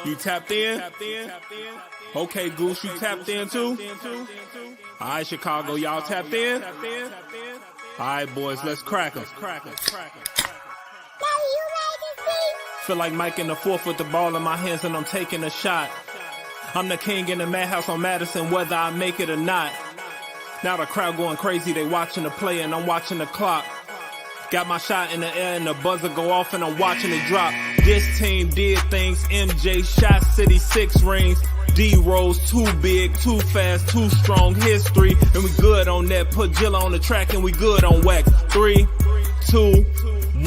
You tapped in? Okay, Goose, you tapped in too? All right, Chicago, y'all tapped in? All right, boys, let's crack 'em. Feel like Mike in the fourth with the ball in my hands and I'm taking a shot. I'm the king in the madhouse on Madison, whether I make it or not. Now the crowd going crazy, they watching the play and I'm watching the clock. Got my shot in the air and the buzzer go off and I'm watching it drop. This team did things. MJ shot City 6 rings. D-Rose too big, too fast, too strong. History, and we good on that. Put Jilla on the track and we good on wax. 3, 2,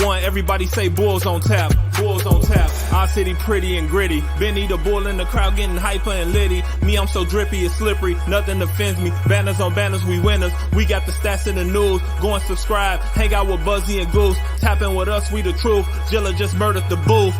1. Everybody say Bulls on tap. Bulls on tap. Our city pretty and gritty. Benny the bull in the crowd getting hyper and litty. Me, I'm so drippy, it's slippery. Nothing offends me. Banners on banners, we winners. We got the stats in the news. Go and subscribe. Hang out with Buzzy and Goose. Tapping with us, we the truth. Jilla just murdered the booth.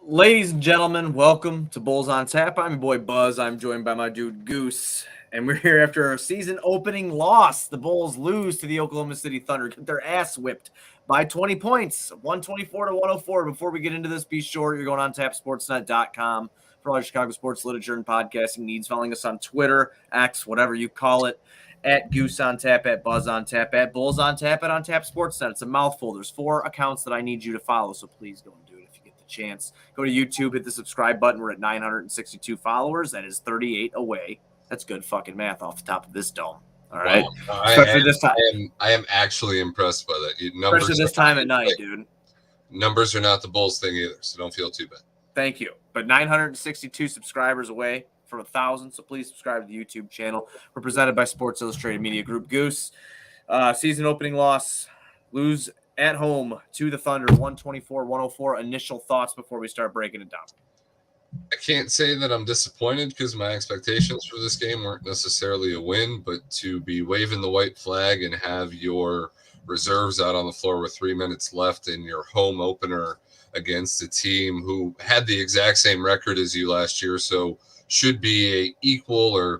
Ladies and gentlemen, welcome to Bulls on Tap. I'm your boy Buzz. I'm joined by my dude Goose. And we're here after a season opening loss. The Bulls lose to the Oklahoma City Thunder. Get their ass whipped by 20 points, 124 to 104. Before we get into this, be sure you're going on tapsportsnet.com for all your Chicago sports literature and podcasting needs. Following us on Twitter, X, whatever you call it, at Goose on Tap, at Buzz on Tap, at Bulls on Tap, and on Tap Sportsnet. It's a mouthful. There's 4 accounts that I need you to follow, so please go and do it if you get the chance. Go to YouTube, hit the subscribe button. We're at 962 followers. That is 38 away. That's good fucking math off the top of this dome. All right. Wow. Especially this time. I am actually impressed by that. Especially this time at night, dude. Numbers are not the Bulls thing either, so don't feel too bad. Thank you. But 962 subscribers away from 1,000, so please subscribe to the YouTube channel. We're presented by Sports Illustrated Media Group. Goose, season opening loss, lose at home to the Thunder, 124-104. Initial thoughts before we start breaking it down. I can't say that I'm disappointed because my expectations for this game weren't necessarily a win, but to be waving the white flag and have your reserves out on the floor with 3 minutes left in your home opener against a team who had the exact same record as you last year, so should be a equal or,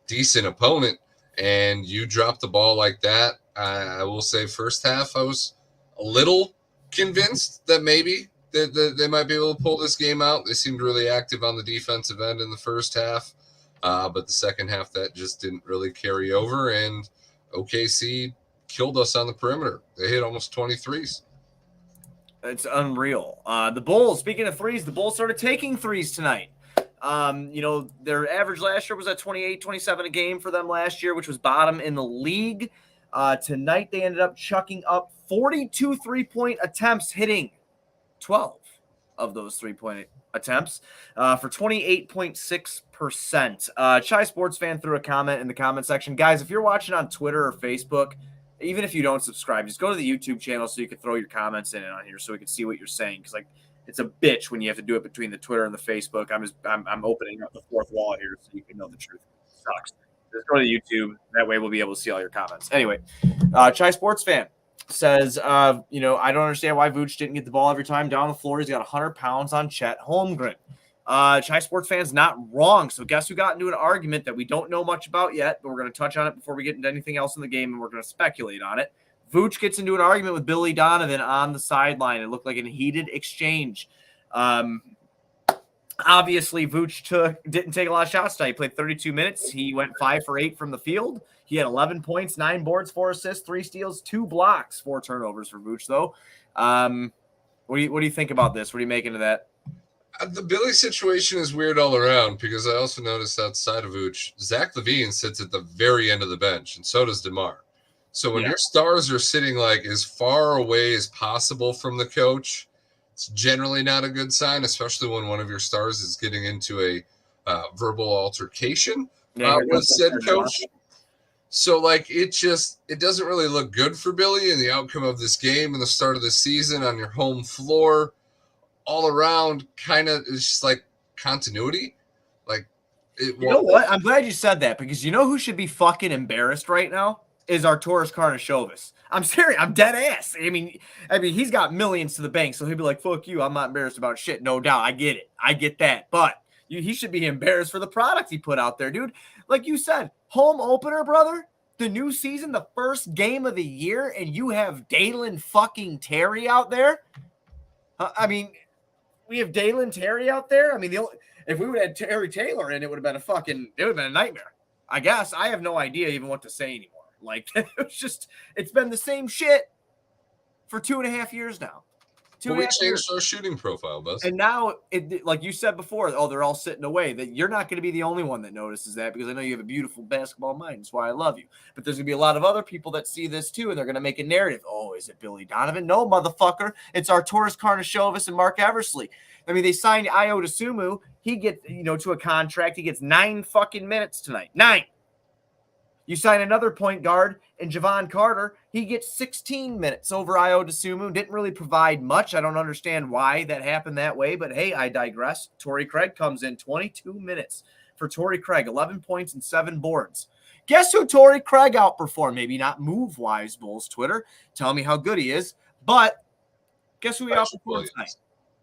decent opponent, and you drop the ball like that. I will say first half I was a little convinced that maybe that they might be able to pull this game out. They seemed really active on the defensive end in the first half, but the second half that just didn't really carry over, and OKC killed us on the perimeter. They hit almost 23s. It's unreal. The Bulls, speaking of threes, the Bulls started taking threes tonight. Their average last year was at 28, 27 a game for them last year, which was bottom in the league. Tonight, they ended up chucking up 42 three-point attempts, hitting 12 of those three-point attempts for 28.6%. Chai Sports Fan threw a comment in the comment section. Guys, if you're watching on Twitter or Facebook, even if you don't subscribe, just go to the YouTube channel so you can throw your comments in on here so we can see what you're saying. Because it's a bitch when you have to do it between the Twitter and the Facebook. I'm opening up the fourth wall here so you can know the truth. It sucks. Just go to YouTube. That way we'll be able to see all your comments. Anyway, Chai Sports Fan says, I don't understand why Vooch didn't get the ball every time down the floor. He's got 100 pounds on Chet Holmgren. Chai Sports Fan's not wrong. So guess who got into an argument that we don't know much about yet, but we're going to touch on it before we get into anything else in the game, and we're going to speculate on it. Vooch gets into an argument with Billy Donovan on the sideline. It looked like a heated exchange. Obviously, Vooch didn't take a lot of shots tonight. He played 32 minutes. He went 5 for 8 from the field. He had 11 points, 9 boards, 4 assists, 3 steals, 2 blocks, 4 turnovers for Vooch, though. What do you think about this? What are you making of that? The Billy situation is weird all around because I also noticed outside of Vooch, Zach LaVine sits at the very end of the bench, and so does DeMar. So when your stars are sitting as far away as possible from the coach, it's generally not a good sign, especially when one of your stars is getting into a verbal altercation with said coach. So, it doesn't really look good for Billy and the outcome of this game and the start of the season on your home floor. All around, kind of, it's just continuity. You know what? I'm glad you said that because you know who should be fucking embarrassed right now? Is Arturas Karnisovas. I'm serious. I'm dead ass. I mean, he's got millions to the bank, so he'll be like, fuck you. I'm not embarrassed about shit. No doubt. I get it. I get that. But he should be embarrassed for the product he put out there, dude. Like you said, home opener, brother. the new season, the first game of the year, and you have Dalen fucking Terry out there? I mean, we have Dalen Terry out there. I mean, if we would have had Terry Taylor in, it would have been a nightmare. I guess I have no idea even what to say anymore. Like, it's been the same shit for 2.5 years now. Well, we changed our shooting profile, Buzz. And now, like you said before, they're all sitting away. That you're not going to be the only one that notices that, because I know you have a beautiful basketball mind. That's why I love you. But there's going to be a lot of other people that see this too, and they're going to make a narrative. Oh, is it Billy Donovan? No, motherfucker. It's Arturas Karnisovas and Mark Eversley. I mean, they signed Ayo Dosunmu. He gets, to a contract. He gets 9 fucking minutes tonight. 9. You sign another point guard in Javon Carter. He gets 16 minutes over Ayo Dosunmu. Didn't really provide much. I don't understand why that happened that way, but hey, I digress. Torrey Craig comes in, 22 minutes for Torrey Craig, 11 points and 7 boards. Guess who Torrey Craig outperformed? Maybe not move-wise, Bulls Twitter. Tell me how good he is. But guess who he outperformed tonight?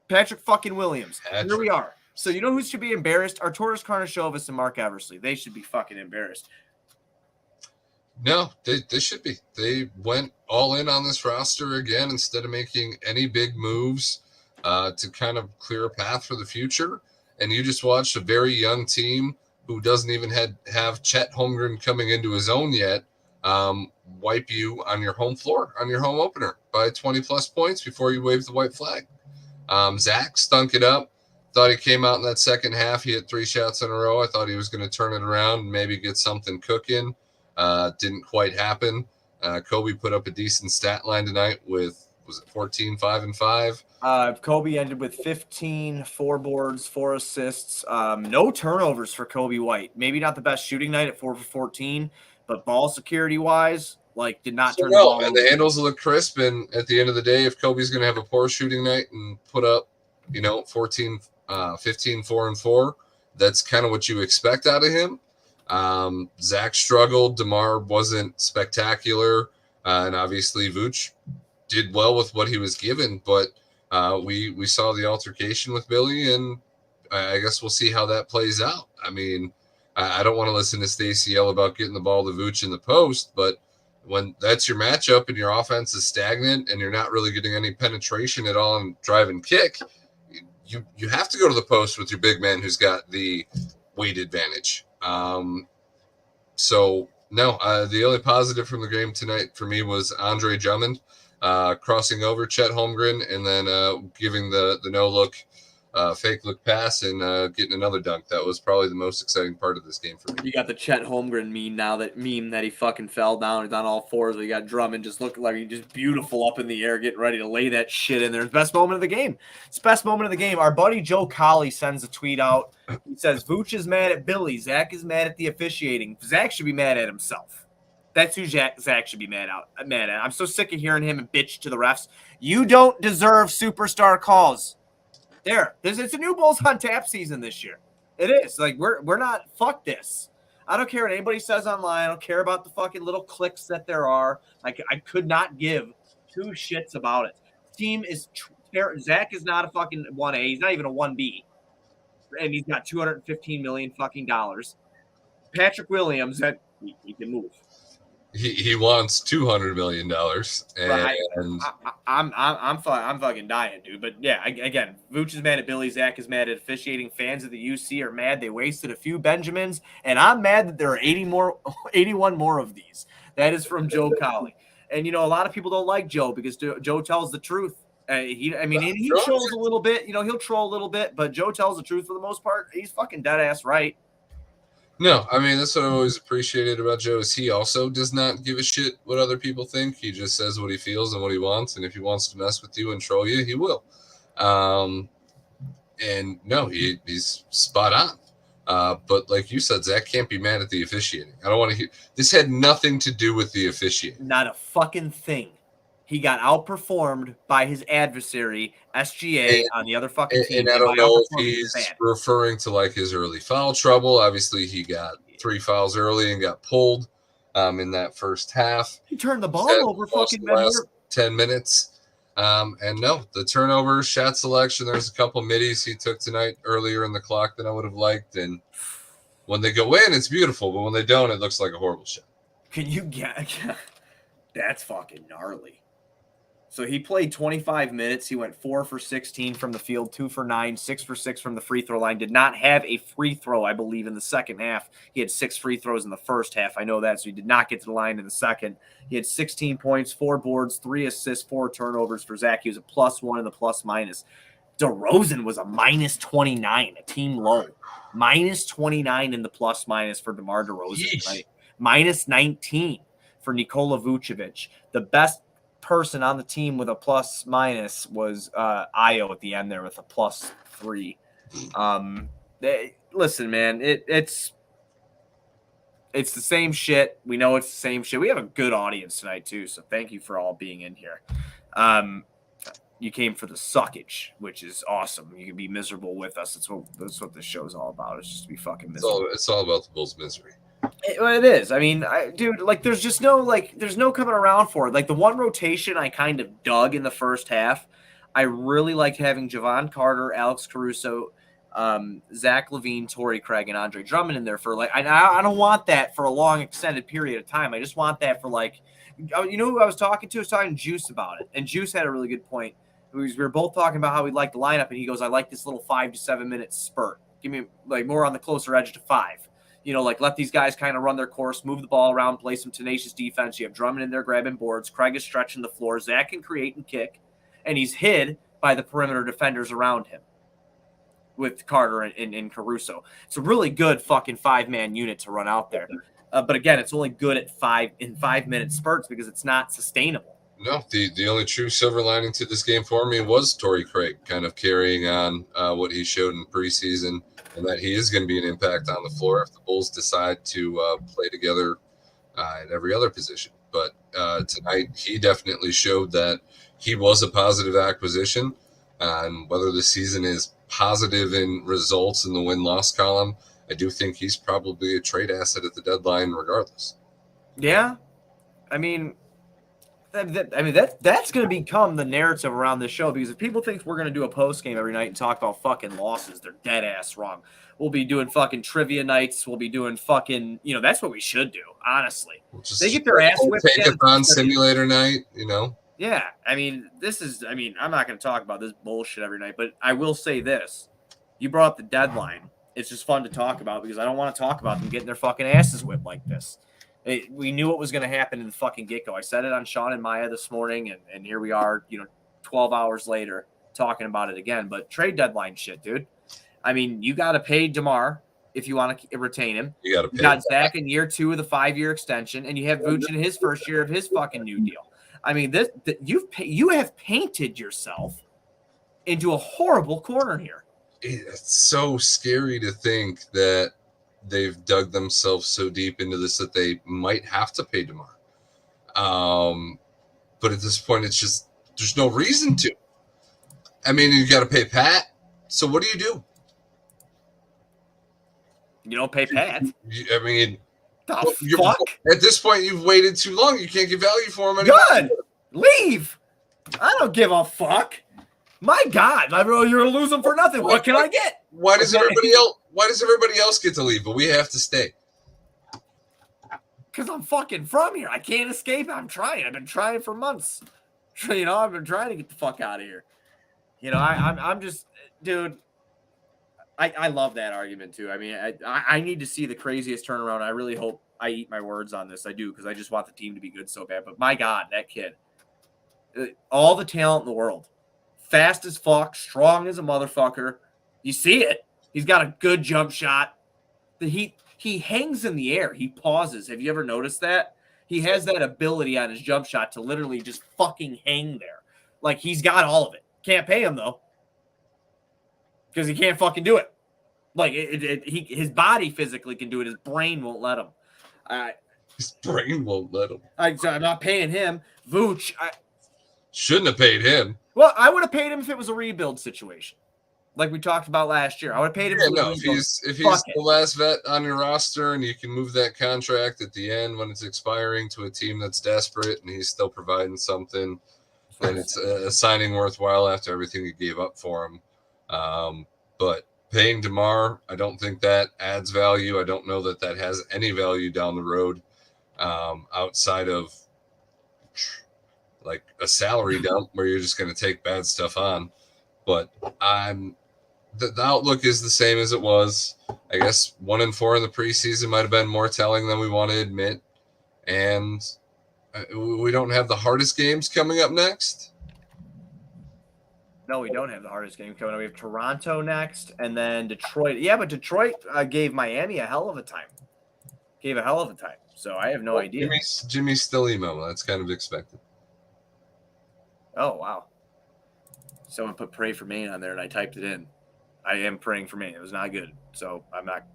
Patrick fucking Williams. Here we are. So you know who should be embarrassed? Arturas Karnisovas and Mark Eversley. They should be fucking embarrassed. No, they should be. They went all in on this roster again instead of making any big moves to kind of clear a path for the future. And you just watched a very young team who doesn't even have Chet Holmgren coming into his own yet wipe you on your home floor, on your home opener by 20-plus points before you wave the white flag. Zach stunk it up. Thought he came out in that second half. He had 3 shots in a row. I thought he was going to turn it around and maybe get something cooking. Didn't quite happen. Kobe put up a decent stat line tonight with, was it 14, 5, and 5? Kobe ended with 15, 4 boards, 4 assists. No turnovers for Kobe White. Maybe not the best shooting night at 4 for 14, but ball security wise, like, did not turn the ball over. And the handles look crisp. And at the end of the day, if Kobe's going to have a poor shooting night and put up, 14, 15, 4, and 4, that's kind of what you expect out of him. Zach struggled. DeMar wasn't spectacular. And obviously Vooch did well with what he was given, but we saw the altercation with Billy, and I guess we'll see how that plays out. I mean, I don't want to listen to Stacey yell about getting the ball to Vooch in the post, but when that's your matchup and your offense is stagnant and you're not really getting any penetration at all and drive and kick, you have to go to the post with your big man who's got the weight advantage. So no, the only positive from the game tonight for me was Andre Drummond crossing over Chet Holmgren and then giving the no look fake look pass and getting another dunk. That was probably the most exciting part of this game for me. You got the Chet Holmgren meme that he fucking fell down. He's on all fours. You got Drummond just looking like he's just beautiful up in the air, getting ready to lay that shit in there. It's the best moment of the game. It's the best moment of the game. Our buddy Joe Colley sends a tweet out. He says, Vooch is mad at Billy. Zach is mad at the officiating. Zach should be mad at himself. That's who Zach should be mad at. I'm so sick of hearing him bitch to the refs. You don't deserve superstar calls. It's a new Bulls on Tap season this year. It is. Like, we're not, fuck this. I don't care what anybody says online. I don't care about the fucking little clicks that there are. Like, I could not give 2 shits about it. Team is Zach is not a fucking 1A. He's not even a 1B. And he's got $215 million fucking dollars. Patrick Williams, that he can move. He wants $200 million, and I'm fucking dying, dude. But yeah, again, Vooch is mad at Billy. Zach is mad at officiating. Fans of the UC are mad. They wasted a few Benjamins, and I'm mad that there are 81 more of these. That is from Joe Colley. And a lot of people don't like Joe because Joe tells the truth. He trolls a little bit. He'll troll a little bit, but Joe tells the truth for the most part. He's fucking dead ass right. No, I mean, that's what I always appreciated about Joe is he also does not give a shit what other people think. He just says what he feels and what he wants, and if he wants to mess with you and troll you, he will. And no, he's spot on. But like you said, Zach can't be mad at the officiating. I don't want to hear – this had nothing to do with the officiating. Not a fucking thing. He got outperformed by his adversary, SGA, on the other fucking team. And I don't know if he's referring to like his early foul trouble. Obviously, he got 3 fouls early and got pulled in that first half. He turned the ball over fucking the last 10 minutes. And no, the turnover, shot selection, there's a couple middies he took tonight earlier in the clock that I would have liked. And when they go in, it's beautiful. But when they don't, it looks like a horrible shot. Can you get? That's fucking gnarly. So he played 25 minutes. He went 4 for 16 from the field, 2 for 9, 6 for 6 from the free throw line. Did not have a free throw, I believe, in the second half. He had 6 free throws in the first half. I know that. So he did not get to the line in the second. He had 16 points, 4 boards, 3 assists, 4 turnovers for Zach. He was a +1 in the plus minus. DeRozan was a -29, a team low. -29 in the plus minus for DeMar DeRozan, right? -19 for Nikola Vucevic. The best person on the team with a plus minus was Io at the end there with a +3. Listen, man, it's the same shit. We know it's the same shit. We have a good audience tonight too, so thank you for all being in here. You came for the suckage, which is awesome. You can be miserable with us. That's what this show's all about. It's just to be fucking miserable. It's all about the Bulls' misery. It is. I mean, dude, like, there's just no coming around for it. Like, the one rotation I kind of dug in the first half, I really liked having Javon Carter, Alex Caruso, Zach LaVine, Torrey Craig, and Andre Drummond in there for, like, I don't want that for a long extended period of time. I just want that for, like, you know who I was talking to? I was talking to Juice about it, and Juice had a really good point. We were both talking about how we like the lineup, and he goes, I like this little 5 to 7 minute spurt. Give me, like, more on the closer edge to 5. You know, like, let these guys kind of run their course, move the ball around, play some tenacious defense. You have Drummond in there grabbing boards. Craig is stretching the floor. Zach can create and kick, and he's hid by the perimeter defenders around him with Carter and Caruso. It's a really good fucking 5-man unit to run out there. But again, it's only good at 5-minute spurts because it's not sustainable. No, the only true silver lining to this game for me was Torrey Craig kind of carrying on what he showed in preseason, and that he is going to be an impact on the floor if the Bulls decide to play together at every other position. But tonight, he definitely showed that he was a positive acquisition. And whether the season is positive in results in the win-loss column, I do think he's probably a trade asset at the deadline regardless. Yeah. I mean, that's going to become the narrative around this show, because if people think we're going to do a post game every night and talk about fucking losses, they're dead ass wrong. We'll be doing fucking trivia nights. We'll be doing fucking, that's what we should do, honestly. Just they get their ass whipped. Take it on simulator night, Yeah, I mean, I'm not going to talk about this bullshit every night, but I will say this. You brought up the deadline. It's just fun to talk about because I don't want to talk about them getting their fucking asses whipped like this. We knew what was going to happen in the fucking get-go. I said it on Sean and Maya this morning, and here we are, 12 hours later talking about it again. But trade deadline shit, dude. I mean, you got to pay DeMar if you want to retain him. You got to pay. You got Zach in year 2 of the 5-year extension, and you have Vooch in his first year of his fucking new deal. I mean, you have painted yourself into a horrible corner here. It's so scary to think that they've dug themselves so deep into this that they might have to pay DeMar. But at this point, it's just there's no reason to. I mean, you got to pay Pat. So what do? You don't pay Pat. I mean, the fuck? At this point, you've waited too long. You can't get value for him anymore. Good. Leave. I don't give a fuck. My God, you're gonna lose them for nothing. What can I get? Why does everybody else get to leave, but we have to stay? Because I'm fucking from here. I can't escape. I'm trying. I've been trying for months. I've been trying to get the fuck out of here. I'm just, dude. I love that argument too. I mean, I need to see the craziest turnaround. I really hope I eat my words on this. I do, because I just want the team to be good so bad. But my God, that kid, all the talent in the world. Fast as fuck, strong as a motherfucker. You see it. He's got a good jump shot. He hangs in the air. He pauses. Have you ever noticed that? He has that ability on his jump shot to literally just fucking hang there. Like, he's got all of it. Can't pay him, though. Because he can't fucking do it. Like, his body physically can do it. His brain won't let him. His brain won't let him. I'm not paying him. Vooch. Shouldn't have paid him. Well, I would have paid him if it was a rebuild situation, like we talked about last year. I would have paid him. If he's the last vet on your roster and you can move that contract at the end when it's expiring to a team that's desperate and he's still providing something, then it's a signing worthwhile after everything you gave up for him. But paying DeMar, I don't think that adds value. I don't know that has any value down the road. outside of like a salary dump where you're just going to take bad stuff on. But the outlook is the same as it was. I guess 1-4 in the preseason might have been more telling than we want to admit. And we don't have the hardest games coming up next. No, we don't have the hardest game coming up. We have Toronto next, and then Detroit. Yeah, but Detroit gave Miami a hell of a time. So I have no idea. Jimmy's still emo. That's kind of expected. Oh, wow. Someone put pray for Maine on there, and I typed it in. I am praying for Maine. It was not good. So I'm not.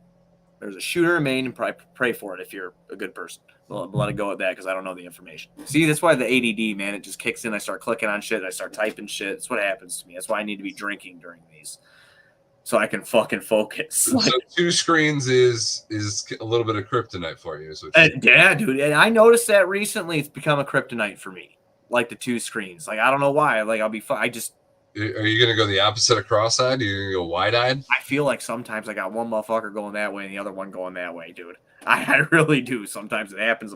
There's a shooter in Maine, and pray for it if you're a good person. Well, let it go at that because I don't know the information. See, that's why the ADD, man, it just kicks in. I start clicking on shit. I start typing shit. That's what happens to me. That's why I need to be drinking during these so I can fucking focus. So 2 screens is a little bit of kryptonite for you. Yeah, dude. And I noticed that recently it's become a kryptonite for me, like the 2 screens. Like, I don't know why. Like, I'll be fine. Are you going to go the opposite of cross-eyed? Are you going to go wide-eyed? I feel like sometimes I got one motherfucker going that way and the other one going that way, dude. I really do. Sometimes it happens.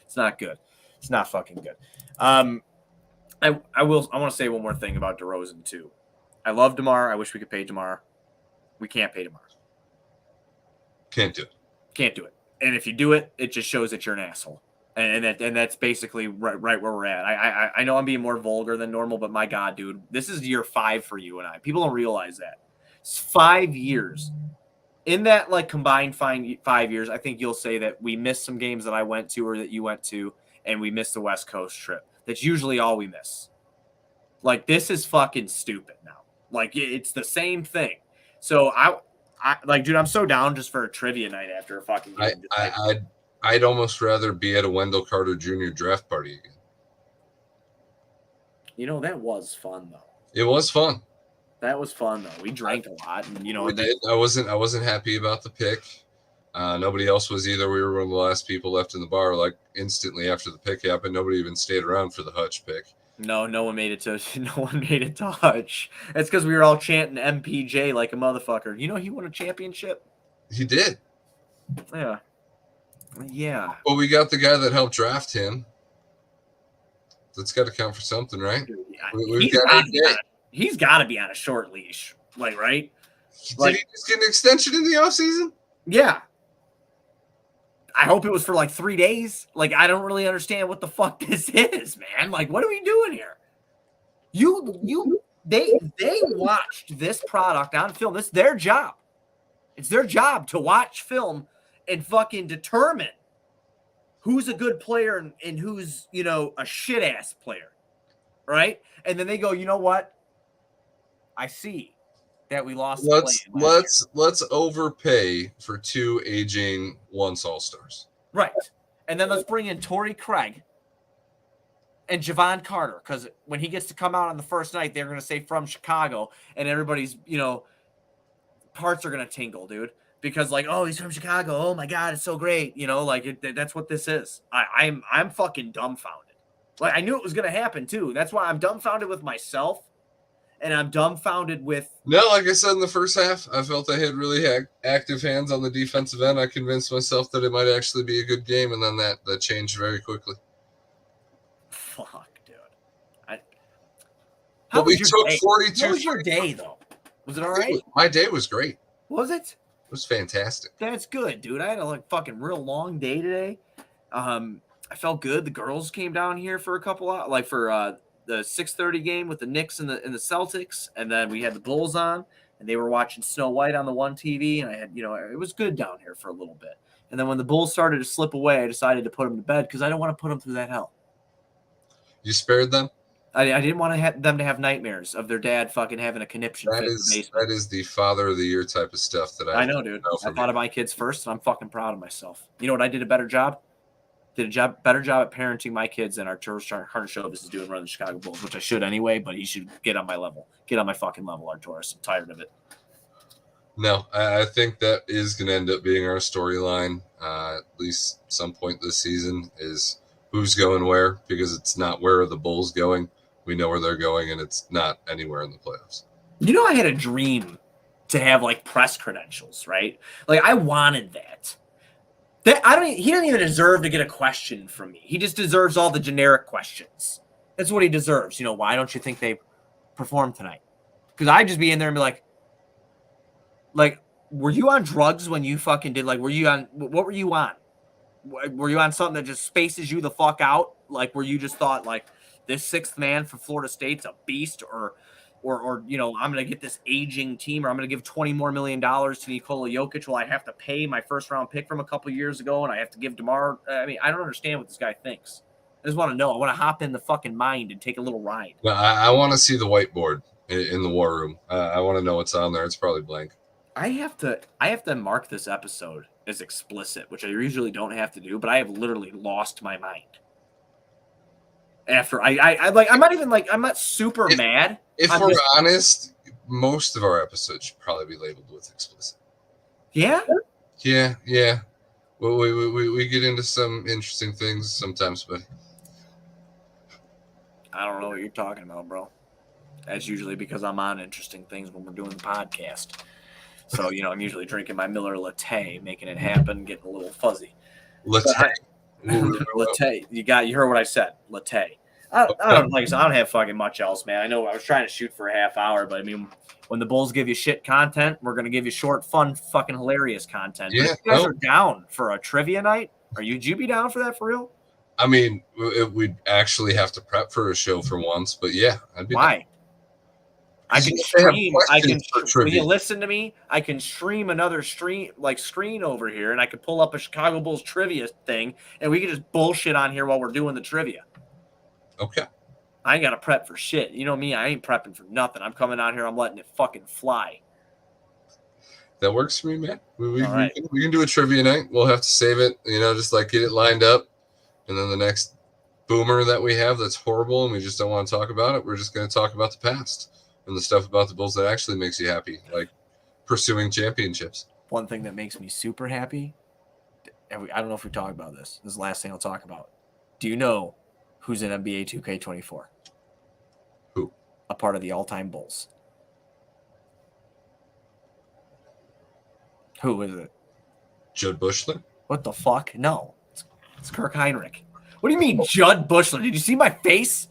It's not good. It's not fucking good. I want to say one more thing about DeRozan too. I love DeMar. I wish we could pay DeMar. We can't pay DeMar. Can't do it. And if you do it, it just shows that you're an asshole. And that's basically right where we're at. I know I'm being more vulgar than normal, but my God, dude, this is year 5 for you and I. People don't realize that. It's 5 years. In that, like, combined 5 years, I think you'll say that we missed some games that I went to or that you went to, and we missed the West Coast trip. That's usually all we miss. Like, this is fucking stupid now. Like, it's the same thing. So, I like, dude, I'm so down just for a trivia night after a fucking game. I'd almost rather be at a Wendell Carter Jr. draft party again. You know, that was fun, though. It was fun. That was fun, though. We drank a lot, and we did. I wasn't happy about the pick. Nobody else was either. We were one of the last people left in the bar, like instantly after the pick happened. Nobody even stayed around for the Hutch pick. No one made it to Hutch. That's because we were all chanting MPJ like a motherfucker. You know, he won a championship. He did. Yeah. Well, we got the guy that helped draft him. That's got to count for something, right? Dude, He's got to be on a short leash, like, right? Did he just get an extension in the offseason? Yeah. I hope it was for like 3 days. Like, I don't really understand what the fuck this is, man. Like, what are we doing here? They watched this product on film. It's their job. It's their job to watch film and fucking determine who's a good player and who's, you know, a shit ass player. Right? And then they go, you know what? I see that we lost. Let's overpay for 2 aging once all-stars. Right. And then let's bring in Torrey Craig and Javon Carter, because when he gets to come out on the first night, they're going to say from Chicago, and everybody's, you know, parts are going to tingle, dude. Because, like, oh, he's from Chicago. Oh my God, it's so great. You know, like, that's what this is. I'm fucking dumbfounded. Like, I knew it was going to happen too. That's why I'm dumbfounded with myself. And I'm dumbfounded with. No, like I said in the first half, I felt I had really active hands on the defensive end. I convinced myself that it might actually be a good game, and then that changed very quickly. Fuck, dude. But we took 42. How was your day, though? Was it all right? My day was great. Was it? It was fantastic. That's good, dude. I had a fucking real long day today. I felt good. The girls came down here for a couple hours, like for the 6:30 game with the Knicks and the Celtics, and then we had the Bulls on, and they were watching Snow White on the one TV, and I had, you know, it was good down here for a little bit. And then when the Bulls started to slip away, I decided to put them to bed because I don't want to put them through that hell. You spared them? I didn't want them to have nightmares of their dad fucking having a conniption fit in the basement. That is the father of the year type of stuff that I know, dude. I thought of my kids first, and I'm fucking proud of myself. You know what? I did a better job. Better job at parenting my kids than our George Harnishovis is doing running the Chicago Bulls, which I should anyway, but he should get on my level. Get on my fucking level, Arturis. I'm tired of it. No, I think that is going to end up being our storyline, at least some point this season, is who's going where, because it's not where are the Bulls going. We know where they're going, and it's not anywhere in the playoffs. You know, I had a dream to have, like, press credentials, right? Like, I wanted that. He doesn't even deserve to get a question from me. He just deserves all the generic questions. That's what he deserves. Why don't you think they performed tonight? Because I'd just be in there and be like, were you on drugs when you fucking did? Like, what were you on? Were you on something that just spaces you the fuck out? Like, where you just thought, like, this sixth man for Florida State's a beast, or I'm going to get this aging team, or I'm going to give $20 million to Nikola Jokic. Well, I have to pay my first round pick from a couple years ago, and I have to give DeMar. I mean, I don't understand what this guy thinks. I just want to know. I want to hop in the fucking mind and take a little ride. No, I want to see the whiteboard in the war room. I want to know what's on there. It's probably blank. I have to mark this episode as explicit, which I usually don't have to do, but I have literally lost my mind. After I'm not super mad. If we're honest, most of our episodes should probably be labeled with explicit. Yeah? Yeah. Well, we get into some interesting things sometimes, but I don't know what you're talking about, bro. That's usually because I'm on interesting things when we're doing the podcast. So, I'm usually drinking my Miller Latte, making it happen, getting a little fuzzy. Latte. Latte. You heard what I said. Latte. I don't have fucking much else, man. I know I was trying to shoot for a half hour, but I mean, when the Bulls give you shit content, we're going to give you short, fun, fucking hilarious content. Yeah, if you guys are down for a trivia night, would you be down for that for real? I mean, we'd actually have to prep for a show for once, but yeah, I'd be Why? down. I can stream. When you listen to me, I can stream another screen over here, and I can pull up a Chicago Bulls trivia thing, and we can just bullshit on here while we're doing the trivia. Okay. I ain't got to prep for shit. You know me, I ain't prepping for nothing. I'm coming out here, I'm letting it fucking fly. That works for me, man. We right. can do a trivia night. We'll have to save it, just like get it lined up, and then the next boomer that we have that's horrible and we just don't want to talk about it, we're just going to talk about the past and the stuff about the Bulls that actually makes you happy, like pursuing championships. One thing that makes me super happy, and I don't know if we talked about this. This is the last thing I'll talk about. Do you know who's in NBA 2K24? Who? A part of the all-time Bulls. Who is it? Judd Bushler? What the fuck? No. It's Kirk Heinrich. What do you mean, Judd Bushler? Did you see my face?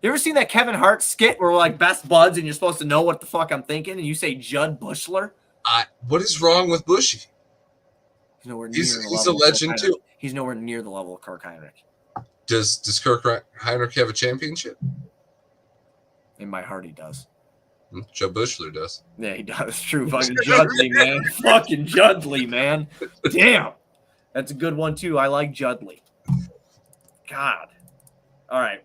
You ever seen that Kevin Hart skit where we're like best buds and you're supposed to know what the fuck I'm thinking and you say Judd Bushler? What is wrong with Bushy? He's nowhere near He's a legend too. He's nowhere near the level of Kirk Heinrich. Does Kirk Heinrich have a championship? In my heart, he does. Joe Bushler does. Yeah, he does. True. Fucking Judley, man. Fucking Judley, man. Damn. That's a good one, too. I like Judley. God. All right.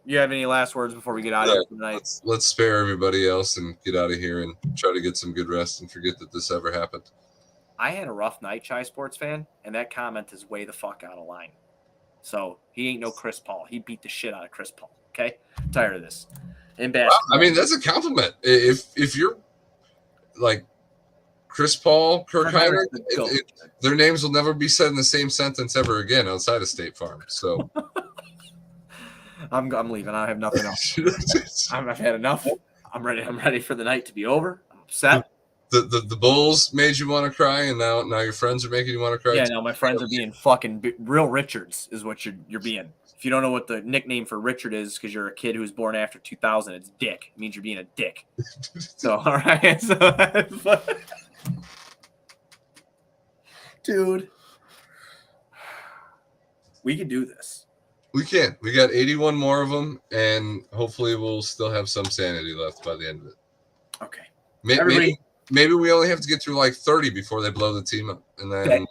You have any last words before we get out of here tonight? Let's spare everybody else and get out of here and try to get some good rest and forget that this ever happened. I had a rough night, Chai Sports fan, and that comment is way the fuck out of line. So he ain't no Chris Paul. He beat the shit out of Chris Paul. Okay? I'm tired of this. In basketball. Well, I mean, that's a compliment. If you're like Chris Paul, Kirk Heinrich, their names will never be said in the same sentence ever again outside of State Farm. So I'm leaving. I have nothing else. I've had enough. I'm ready for the night to be over. I'm upset. The Bulls made you want to cry, and now your friends are making you want to cry. Yeah, now my friends are being fucking real Richards is what you're being. If you don't know what the nickname for Richard is because you're a kid who was born after 2000, it's Dick. It means you're being a dick. So, all right. So, dude, we can do this. We can. We got 81 more of them, and hopefully we'll still have some sanity left by the end of it. Okay. Maybe we only have to get through like 30 before they blow the team up, and then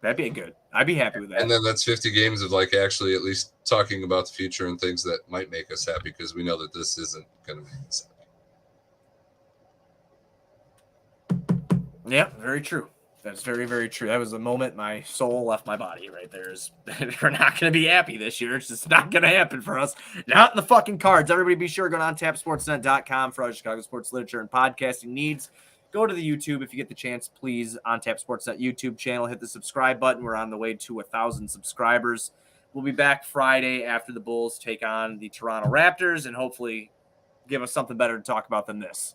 that'd be good. I'd be happy with that. And then that's 50 games of like actually at least talking about the future and things that might make us happy because we know that this isn't going to make us happy. Yeah, very true. That's very, very true. That was the moment my soul left my body right there. We're not going to be happy this year. It's just not going to happen for us. Not in the fucking cards. Everybody be sure to go to ontapsportsnet.com for our Chicago sports literature and podcasting needs. Go to the YouTube if you get the chance, please. On Tap Sportsnet YouTube channel, hit the subscribe button. We're on the way to 1,000 subscribers. We'll be back Friday after the Bulls take on the Toronto Raptors and hopefully give us something better to talk about than this.